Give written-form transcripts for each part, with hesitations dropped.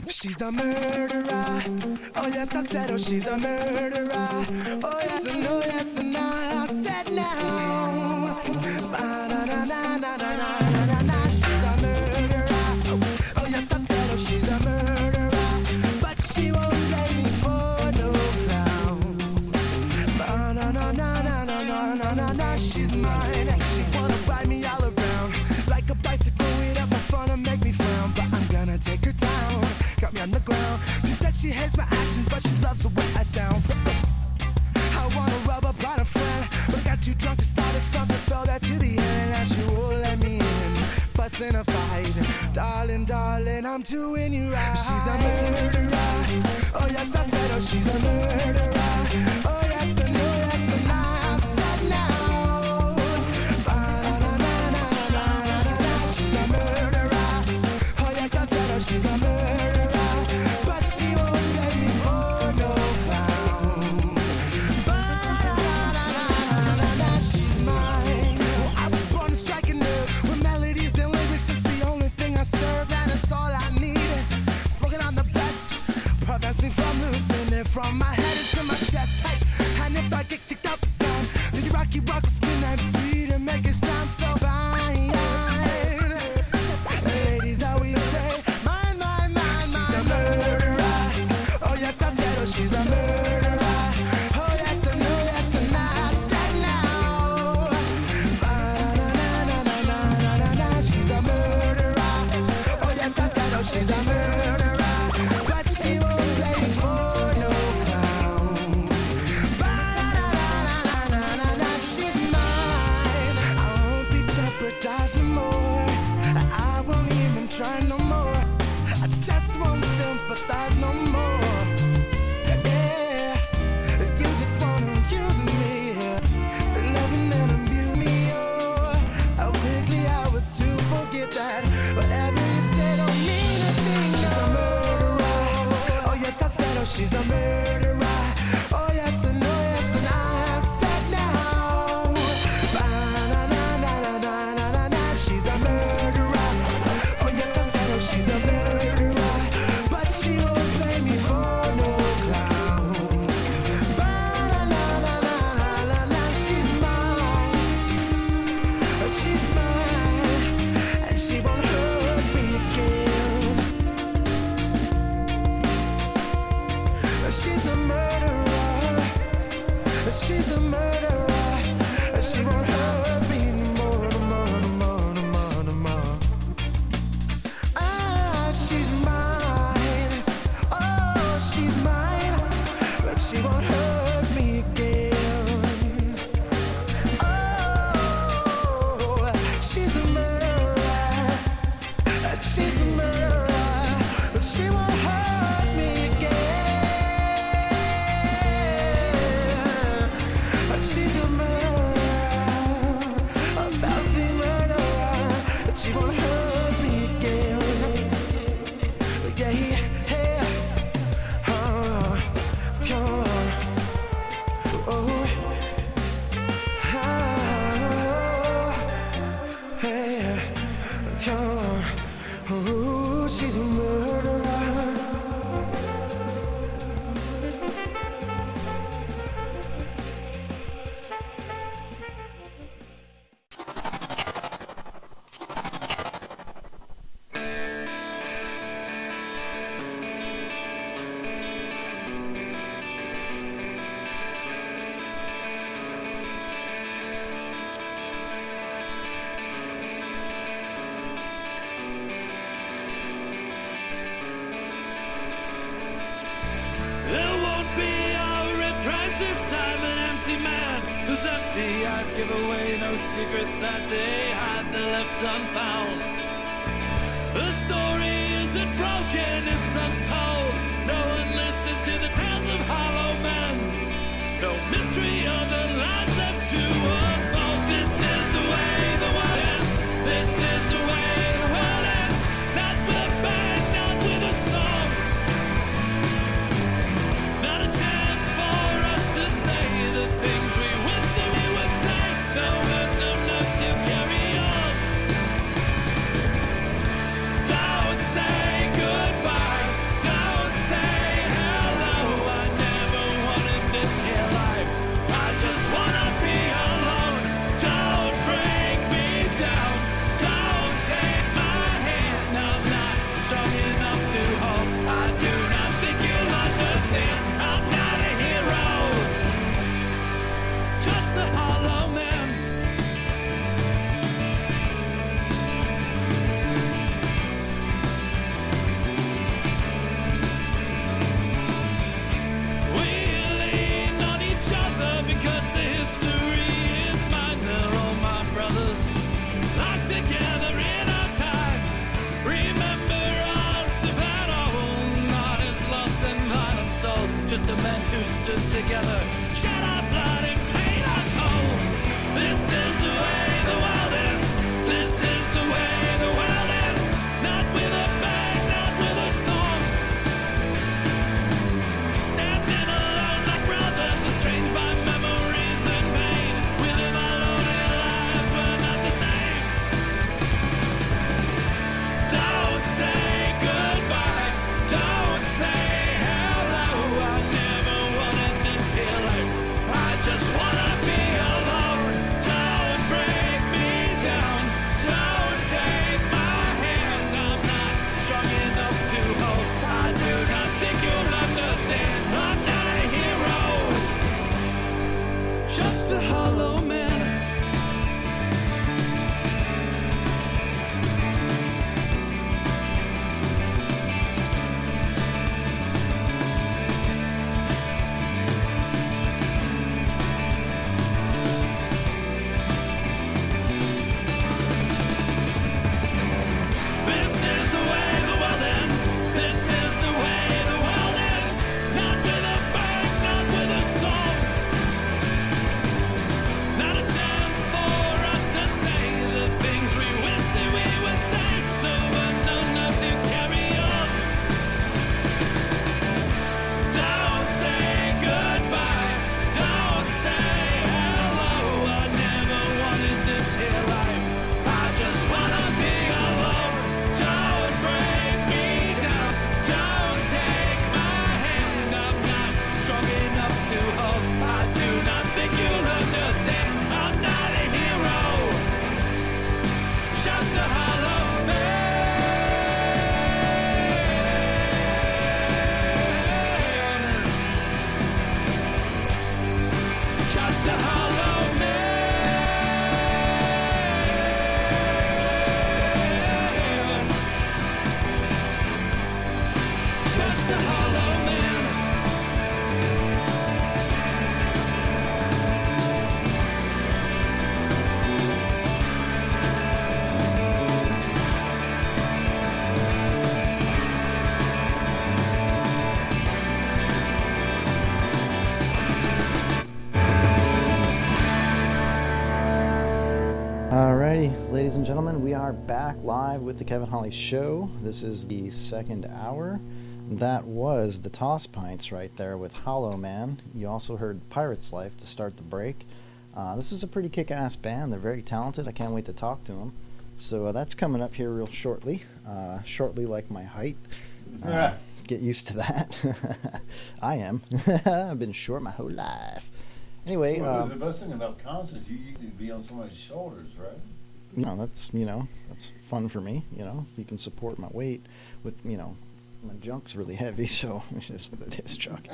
She's a murderer. Oh yes, I said, oh, she's a murderer. Oh yes, and oh yes, and I said now. Ba-na-na-na-na-na-na-na-na. She's a murderer. Oh yes, I said, oh, she's a murderer. But she won't play me for no clown. Ba-na-na-na-na-na-na-na-na. She's mine. She wanna ride me all around like a bicycle with up in front and make me frown. But I'm gonna take her down. Got me on the ground. She said she hates my actions, but she loves the way I sound. I wanna rub up on a friend, but I got too drunk and started fucking, fell back to the end. Now she won't let me in, busting a fight. Darling, darling, I'm doing you right. She's a murderer. Oh yes, I said, oh, she's a murderer. Oh yes, and oh yes, and I said now. Ba-na-na-na-na-na-na-na-na. She's a murderer. Oh yes, I said, oh, she's a murderer. But she won't play me for no clown. Ba-na-na-na-na-na-na. She's mine. Well, I was born to strike a nerve. With melodies and lyrics, it's the only thing I serve, and it's all I need. Smoking on the best prevents me from losing it from my head into my chest. Hey, and if I get kicked out this time, did you rocky rock will spin that beat and make it sound so fine? Ladies always say, mine, mine, mine, she's a murderer. Oh yes, I said, oh, she's a murderer. Oh yes, and oh yes, and I said now. Ba-na-na-na-na-na-na-na-na. She's a murderer. Oh yes, I said, oh, she's a murderer. But she won't play me for no clown. Ba-na-na-na-na-na-na. She's mine. I won't be jeopardized no more. I won't even try no more. I just won't sympathize no more. Yeah, you just wanna use me. Say loving and abuse me. Oh, how quickly I was to forget that. Whatever you say don't mean a thing. She's a murderer. Oh yes, I said, oh, she's a murderer. Oh yes, and oh yes, and I said now. Ba-na-na-na-na-na-na-na. She's a murderer. Oh yes, I said, oh, she's a murderer. But she won't play me for no clown. Ba-na-na-na-na-na-na. She's mine. She's mine. And she won't hurt me again. She's a murderer. She's a murderer. She won't hurt me no more, no more, no more, no more, no more. Ah, she's mine. Oh, she's mine. But she won't hurt me again. Oh, she's a murderer. She's a murderer. But she won't hurt me again. She's a murderer, a filthy murderer. She won't hurt me again. Yeah, yeah. Oh, come on. Oh, yeah. Come on. Oh, she's a murderer. There won't be a reprise this time. An empty man whose empty eyes give away no secrets that they had, they're left unfound. The story isn't broken, it's untold. No one listens to the tales of hollow men. No mystery of the lives left to unfold. This is the way the world ends. This is the way the world ends. Not with a bang, not with a song. Not a chance for us to say the things we wish that we would say. No words, no notes to carry on. Doubts just the men who stood together, shed our blood and paid our tolls. This is the way the world ends. This is the way the world ends. Not with a bang, not with a song. Standing alone like brothers, estranged by memories and pain. We live our lonely lives, we're not the same. Don't say goodbye, don't say hello. I never wanted this here life, I just wanna be alone. Don't break me down, don't take my hand. I'm not strong enough to hold, I do not think you'll understand. I'm not a hero, just a hollow man. This is the way the world ends. This is the way the world ends. Not with a bang, not with a song. Not a chance for us to say the things we wish that we would say. No words, no nerves to carry on. Don't say goodbye. Don't say hello. I never wanted this here life, I just wanna be alone. Don't break me down, don't take my hand. I'm not strong enough to hold, I do not think you'll understand. I'm not a hero, just a hollow man. Just a hollow man. Just a hollow man. Alrighty, ladies and gentlemen, we are back live with the Kevin Holly Show. This is the second hour. That was the Tosspints right there with Hollow Man. You also heard Pirate's Life to start the break. This is a pretty kick-ass band. They're very talented. I can't wait to talk to them. So that's coming up here real shortly. Shortly like my height. Get used to that. I am. I've been short my whole life. Anyway, Well, the best thing about concerts, you usually be on somebody's shoulders, right? that's fun for me. If you can support my weight with my junk's really heavy, so it's just what it is, Chuck.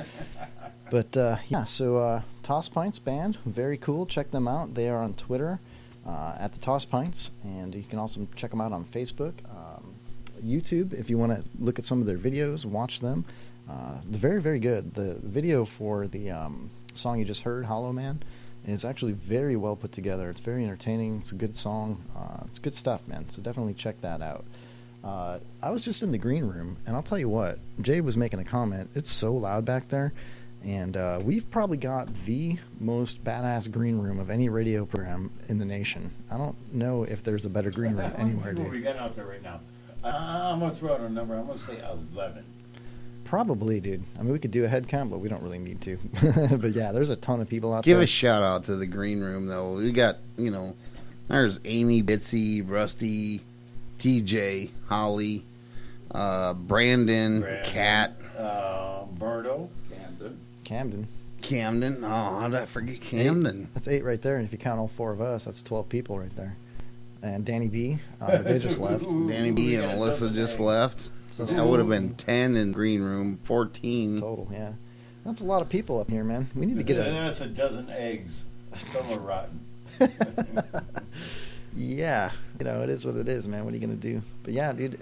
But so Tosspints Band, very cool. Check them out. They are on Twitter at the Tosspints, and you can also check them out on Facebook, YouTube. If you want to look at some of their videos, watch them. They're very, very good. The video for the song you just heard, Hollow Man, is actually very well put together. It's very entertaining. It's a good song. It's good stuff, man. So definitely check that out. I was just in the green room, and I'll tell you what, Jay was making a comment. It's so loud back there, and we've probably got the most badass green room of any radio program in the nation. I don't know if there's a better green room anywhere, What dude. we got out there right now? I'm going to throw out a number. I'm going to say 11. Probably, dude. I mean, we could do a head count, but we don't really need to. But yeah, there's a ton of people out Give there. a shout out to the green room, though. We got, there's Amy, Bitsy, Rusty, TJ, Holly, Brandon, Kat, Berto. Camden. Oh, how did I forget Camden? That's 8 right there, and if you count all 4 of us, that's 12 people right there. And Danny B, they just left. Danny B and Alyssa just left. So That would have been 10 in the green room, 14. total, yeah. That's a lot of people up here, man. We need to get And a... that's a dozen eggs. Some are rotten. Yeah, it is what it is, man. What are you going to do? But yeah, dude,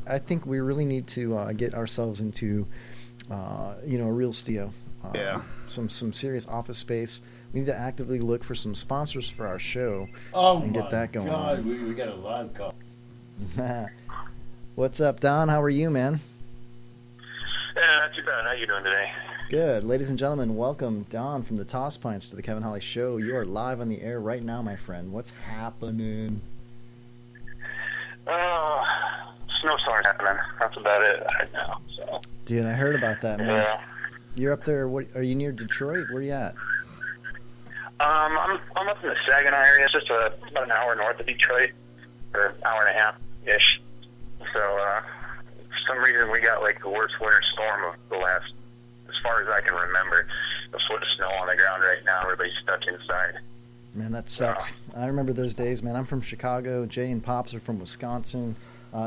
I think we really need to get ourselves into, a real studio. Yeah. Some serious office space. We need to actively look for some sponsors for our show Oh, and get that going God, on. we got a live call. What's up, Don? How are you, man? Not too bad. How you doing today? Good. Ladies and gentlemen, welcome Don from the Tosspints to the Kevin Holly Show. You are live on the air right now, my friend. What's happening? Snowstorm happening. That's about it right now. So. Dude, I heard about that, man. Yeah. You're up there. What, are you near Detroit? Where are you at? I'm up in the Saginaw area. It's just about an hour north of Detroit, or an hour and a half-ish. So, for some reason, we got like the worst winter storm of the last, as far as I can remember, a foot of snow on the ground right now. Everybody's stuck inside. Man, that sucks. I remember those days, man. I'm from Chicago. Jay and Pops are from Wisconsin.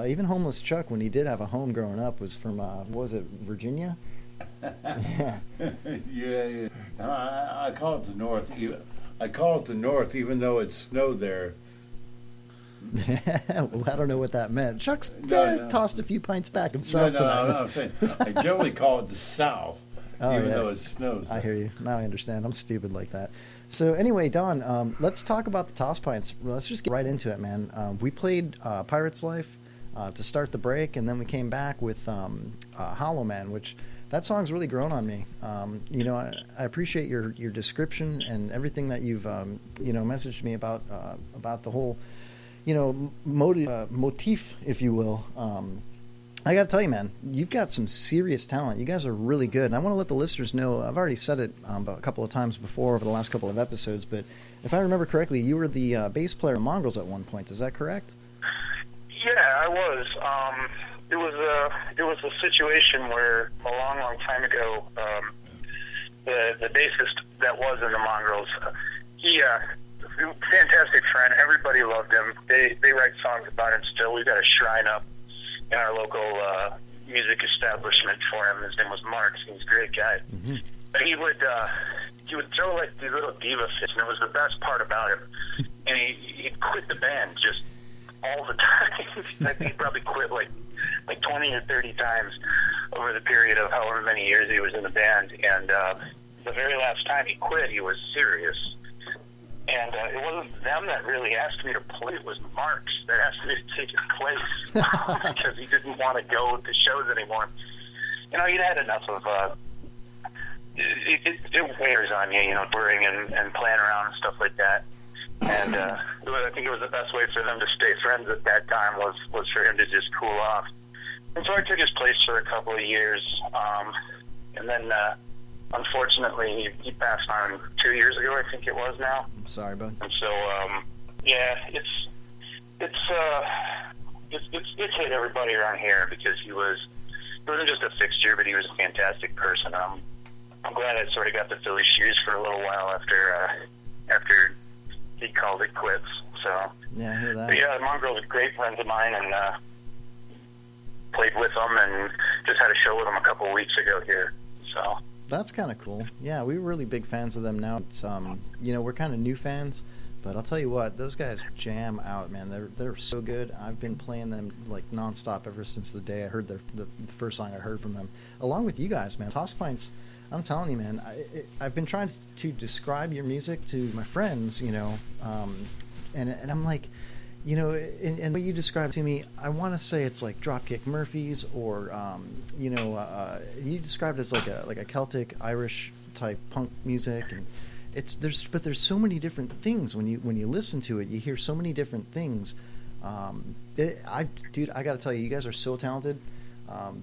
Even Homeless Chuck, when he did have a home growing up, was from, what was it, Virginia? Yeah. Yeah. I call it the North. I call it the North, even though it snowed there. Well, I don't know what that meant. Chuck's No. tossed a few pints back himself tonight. I'm saying I generally call it the South, even though it snows. I hear you. Now I understand. I'm stupid like that. So anyway, Don, let's talk about the Tosspints. Let's just get right into it, man. We played Pirate's Life to start the break, and then we came back with Hollow Man, which that song's really grown on me. I appreciate your description and everything that you've messaged me about the whole motif, if you will. I got to tell you, man, you've got some serious talent. You guys are really good. And I want to let the listeners know, I've already said it a couple of times before over the last couple of episodes, but if I remember correctly, you were the bass player in Mongrels at one point. Is that correct? Yeah, I was. It was a situation where a long time ago, the bassist that was in the Mongrels, he fantastic friend. Everybody loved him. They write songs about him still. We've got a shrine up in our local music establishment for him. His name was Mark. He's a great guy. Mm-hmm. But he would throw like these little diva fits, and it was the best part about him. And he'd quit the band just all the time. I think he probably quit like 20 or 30 times over the period of however many years he was in the band. And the very last time he quit, he was serious. And it wasn't them that really asked me to play. It was Mark's that asked me to take his place because he didn't want to go to shows anymore. He'd had enough of it wears on you, touring and playing around and stuff like that. And I think it was the best way for them to stay friends at that time was for him to just cool off. And so I took his place for a couple of years. And then, unfortunately, he passed on 2 years ago, I think it was now. I'm sorry, bud. And so, it's hit everybody around here because he wasn't just a fixture, but he was a fantastic person. I'm glad I sort of got to fill his shoes for a little while after he called it quits. So yeah, I hear that. But yeah, the Mongrels are great friends of mine, and played with them, and just had a show with them a couple of weeks ago here. So that's kind of cool. Yeah, we were really big fans of them. Now it's we're kind of new fans, but I'll tell you what, those guys jam out, man. They're so good. I've been playing them like nonstop ever since the day I heard the first song I heard from them, along with you guys, man. Tosspints. I'm telling you, man, I've been trying to describe your music to my friends, and I'm like, and the way you describe it to me, I want to say it's like Dropkick Murphys, or you described it as like a Celtic Irish type punk music, and there's so many different things when you listen to it. You hear so many different things. I got to tell you, you guys are so talented. I'm